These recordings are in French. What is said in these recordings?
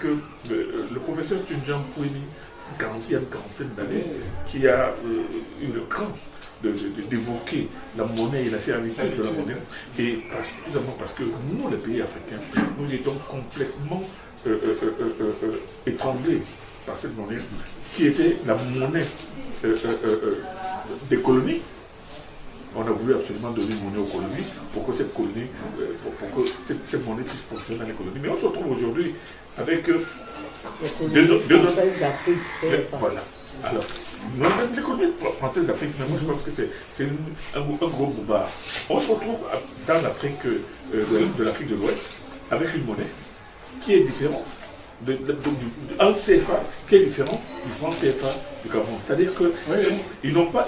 que le professeur Tunjan Pouini, il y a une quarantaine d'années, qui a eu le cran d'évoquer la monnaie et la servitude de la monnaie, et tout simplement parce que nous, les pays africains, nous étions complètement étranglés par cette monnaie, qui était la monnaie des colonies. On a voulu absolument donner une monnaie aux colonies pour que cette colonie, pour que cette monnaie puisse fonctionner dans les colonies. Mais on se retrouve aujourd'hui avec deux autres. Voilà. Alors, l'économie française d'Afrique, mais moi je pense que c'est un gros boubard. On se retrouve dans l'Afrique de l'Afrique de l'Ouest avec une monnaie qui est différente. Un CFA qui est différent du franc CFA du Cameroun. C'est-à-dire qu'ils n'ont pas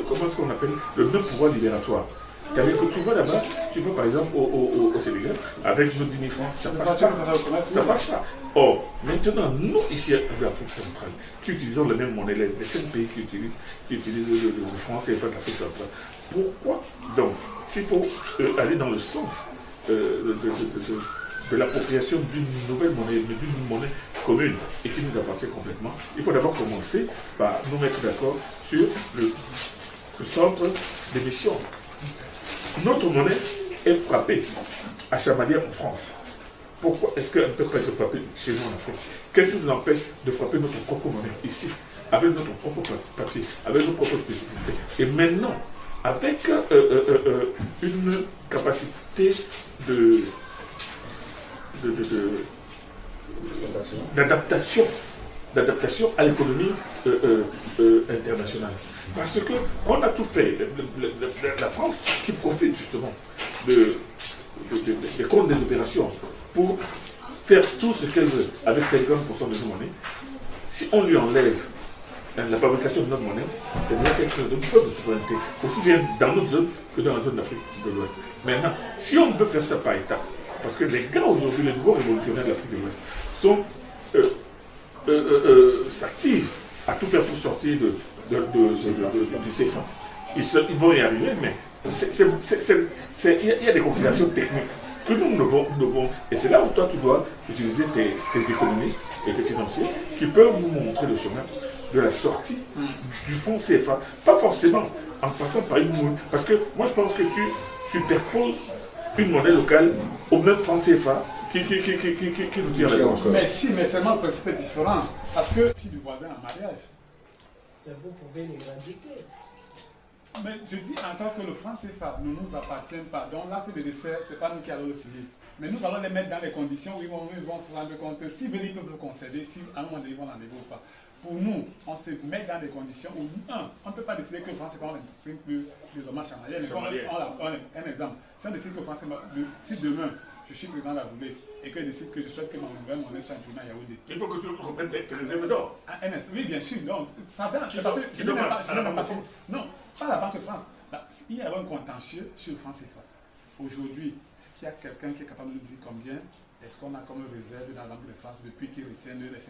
comment est-ce qu'on appelle, le même pouvoir libératoire. C'est-à-dire que tu vas là-bas, tu vas par exemple au Sénégal, avec nos 10 000 francs, ça passe pas. Ça passe pas. Or, maintenant, nous, ici, en Afrique centrale, qui utilisons la même monnaie, les 5 pays qui utilisent le franc CFA de l'Afrique centrale, pourquoi donc, s'il faut aller dans le sens de l'appropriation d'une nouvelle monnaie, d'une monnaie commune et qui nous appartient complètement, il faut d'abord commencer par nous mettre d'accord sur le centre d'émission. Notre monnaie est frappée à Chamalières en France. Pourquoi est-ce qu'elle ne peut pas être frappée chez nous en Afrique? Qu'est-ce qui nous empêche de frapper notre propre monnaie ici, avec notre propre papier, avec nos propres spécificités? Et maintenant, avec une capacité d'adaptation à l'économie internationale. Parce qu'on a tout fait. La France qui profite justement des comptes des opérations pour faire tout ce qu'elle veut avec 50% de nos monnaies, si on lui enlève la fabrication de notre monnaie, c'est déjà quelque chose de peu de souveraineté, aussi bien dans notre zone que dans la zone d'Afrique de l'Ouest. Maintenant, si on peut faire ça par étapes, parce que les gars aujourd'hui, les nouveaux révolutionnaires de l'Afrique de l'Ouest, s'activent à tout faire pour sortir du CFA. Ils vont y arriver, mais il y a des considérations techniques que nous devons, et c'est là où toi tu dois utiliser tes économistes et tes financiers qui peuvent nous montrer le chemin de la sortie du fonds CFA, pas forcément en passant par une monnaie, parce que moi je pense que tu superposes une monnaie locale au même franc CFA qui nous tient la gorge. Mais si, mais seulement le principe est différent, parce que fille du voisin en mariage. Mais vous pouvez l'éradiquer. Mais je dis encore que le franc CFA ne nous appartient pas. Donc l'acte de décès, ce n'est pas nous qui allons le signer. Mais nous allons les mettre dans les conditions où ils vont se rendre compte s'ils veulent, ils peuvent le concéder, si à un moment donné ils vont l'enlever ou pas. Pour nous, on se met dans des conditions où, on ne peut pas décider que le franc CFA, on n'imprime plus des hommages chamaliers. Un exemple, si on décide que le franc CFA, si demain, je suis président de la République et que je décide que je souhaite que ma nouvelle monnaie soit imprimée à Yaoundé. Il faut que tu reprennes tes réserves d'or. Oui, bien sûr. Donc, ça va. Parce que je n'ai même pas fait. Non, pas la Banque de France. Il y a un contentieux sur le franc CFA. Aujourd'hui, est-ce qu'il y a quelqu'un qui est capable de nous dire combien est-ce qu'on a comme réserve dans la Banque de France depuis qu'ils retiennent les 50%?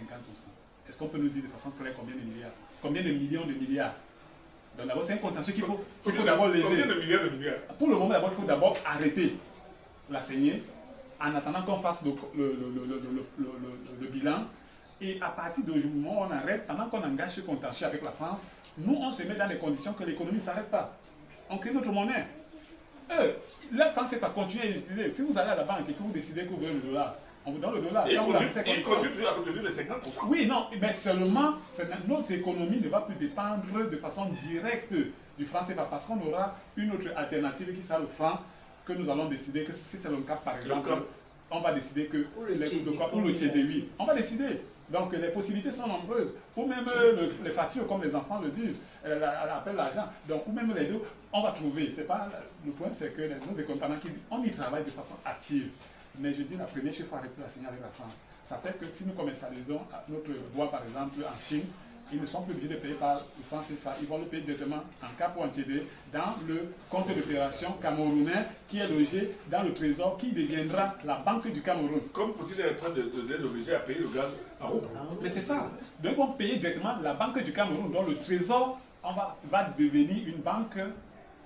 Est-ce qu'on peut nous dire de façon claire combien de milliards? Combien de millions de milliards? Donc d'abord, c'est un contentieux qu'il faut d'abord lever. Combien de milliards de milliards? Pour le moment, d'abord, il faut d'abord arrêter la saignée en attendant qu'on fasse le bilan. Et à partir du moment où on arrête, pendant qu'on engage ce contentieux avec la France, nous, on se met dans les conditions que l'économie ne s'arrête pas. On crée notre monnaie. La France n'est pas continuer à utiliser. Si vous allez à la banque et que vous décidez que vous voulez le dollar, on vous donne le dollar. Et il continue toujours à contenir les 50%. Oui, non, mais seulement notre économie ne va plus dépendre de façon directe du franc CFA parce qu'on aura une autre alternative qui sera le franc que nous allons décider que si c'est le cas, par exemple, on va décider que ou le TDI, on va décider. Donc les possibilités sont nombreuses. Ou même les factures, comme les enfants le disent, elle appelle l'argent. Donc, ou même les deux, on va trouver. C'est pas, le point, c'est que nos économistes, on y travaille de façon active. Mais je dis, la première chose, il faut arrêter la signer avec la France. Ça fait que si nous commercialisons notre bois, par exemple, en Chine, ils ne sont plus obligés de payer par le franc CFA. Ils vont le payer directement en CAP ou en TD dans le compte d'opération camerounais qui est logé dans le trésor qui deviendra la Banque du Cameroun. Comme Poutine est en train d'être obligé à payer le gaz en rouble. Mais c'est ça. Donc ils vont payer directement la Banque du Cameroun, dont le trésor va devenir une banque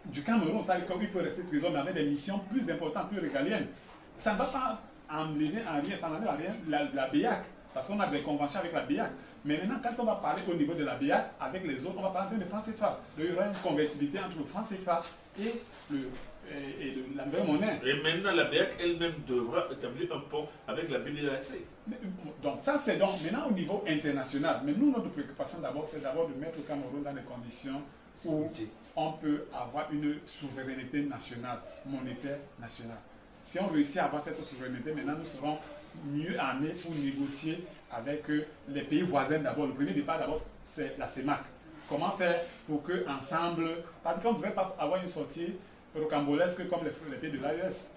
du Cameroun. C'est-à-dire qu'il peut rester trésor, mais avec des missions plus importantes, plus régaliennes. Ça ne va pas enlever en rien, ça n'enlève en rien la BEAC, parce qu'on a des conventions avec la BEAC. Mais maintenant, quand on va parler au niveau de la BEAC avec les autres, on va parler de franc CFA. Donc, il y aura une convertibilité entre le franc CFA et la nouvelle monnaie. Et maintenant, la BEAC elle-même devra établir un pont avec la BDAC. Donc, ça, c'est donc maintenant au niveau international. Mais nous, notre préoccupation d'abord, c'est d'abord de mettre le Cameroun dans des conditions où on peut avoir une souveraineté nationale, monétaire nationale. Si on réussit à avoir cette souveraineté, maintenant, nous serons mieux armés pour négocier avec les pays voisins d'abord. Le premier départ, d'abord, c'est la CEMAC. Comment faire pour qu'ensemble, parce qu'on ne devrait pas avoir une sortie rocambolesque comme les pays de l'AES.